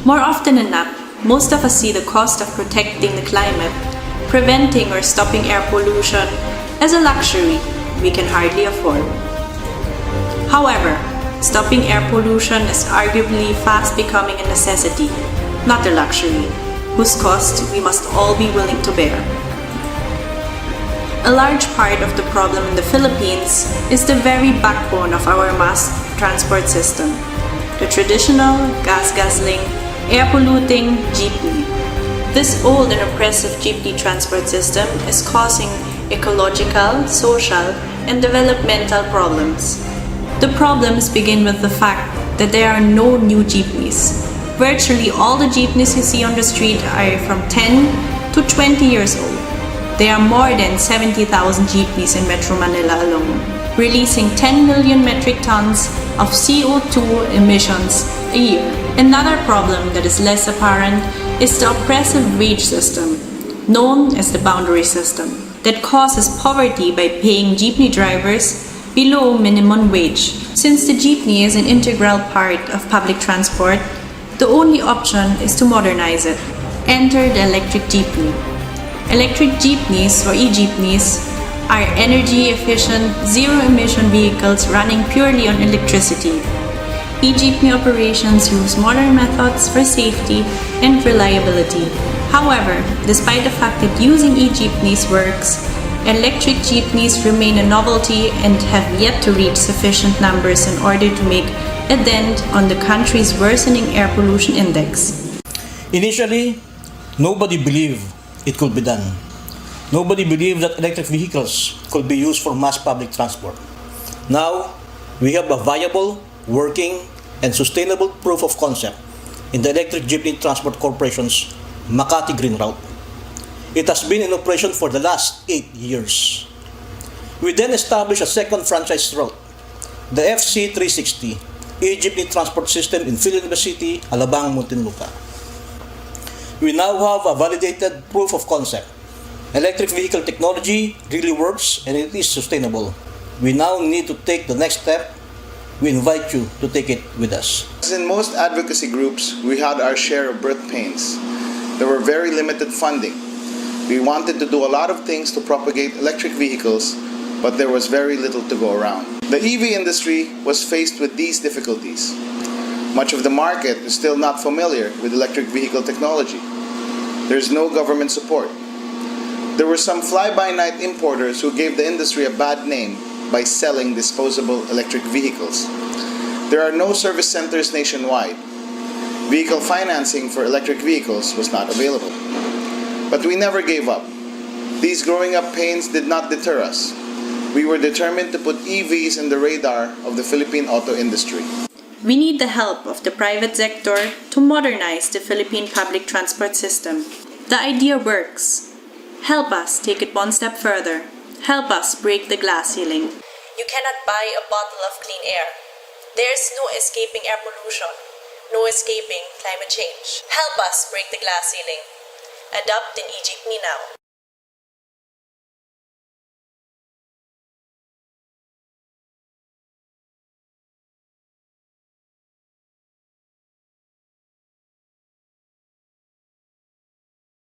More often than not, most of us see the cost of protecting the climate, preventing or stopping air pollution, as a luxury we can hardly afford. However, stopping air pollution is arguably fast becoming a necessity, not a luxury, whose cost we must all be willing to bear. A large part of the problem in the Philippines is the very backbone of our mass transport system, the traditional, gas-guzzling, air-polluting jeepney. This old and oppressive jeepney transport system is causing ecological, social, and developmental problems. The problems begin with the fact that there are no new jeepneys. Virtually all the jeepneys you see on the street are from 10 to 20 years old. There are more than 70,000 jeepneys in Metro Manila alone, releasing 10 million metric tons of CO2 emissions a year. Another problem that is less apparent is the oppressive wage system, known as the boundary system, that causes poverty by paying jeepney drivers below minimum wage. Since the jeepney is an integral part of public transport, the only option is to modernize it. Enter the electric jeepney. Electric jeepneys or Ejeepneys are energy-efficient, zero-emission vehicles running purely on electricity. Ejeepney operations use modern methods for safety and reliability. However, despite the fact that using Ejeepneys works, electric jeepneys remain a novelty and have yet to reach sufficient numbers in order to make a dent on the country's worsening air pollution index. Initially, nobody believed it could be done. Nobody believed that electric vehicles could be used for mass public transport. Now, we have a viable, working, and sustainable proof of concept in the Electric Jeepney Transport Corporation's Makati Green Route. It has been in operation for the last 8 years. We then established a second franchise route, the FC360 Ejeepney Transport System in Villanueva City, Alabang, Muntinlupa. We now have a validated proof of concept. Electric vehicle technology really works and it is sustainable. We now need to take the next step. We invite you to take it with us. As in most advocacy groups, we had our share of birth pains. There were very limited funding. We wanted to do a lot of things to propagate electric vehicles, but there was very little to go around. The EV industry was faced with these difficulties. Much of the market is still not familiar with electric vehicle technology. There is no government support. There were some fly-by-night importers who gave the industry a bad name by selling disposable electric vehicles. There are no service centers nationwide. Vehicle financing for electric vehicles was not available. But we never gave up. These growing up pains did not deter us. We were determined to put EVs in the radar of the Philippine auto industry. We need the help of the private sector to modernize the Philippine public transport system. The idea works. Help us take it one step further. Help us break the glass ceiling. You cannot buy a bottle of clean air. There's no escaping air pollution, no escaping climate change. Help us break the glass ceiling. Adopt an Ejeepney now.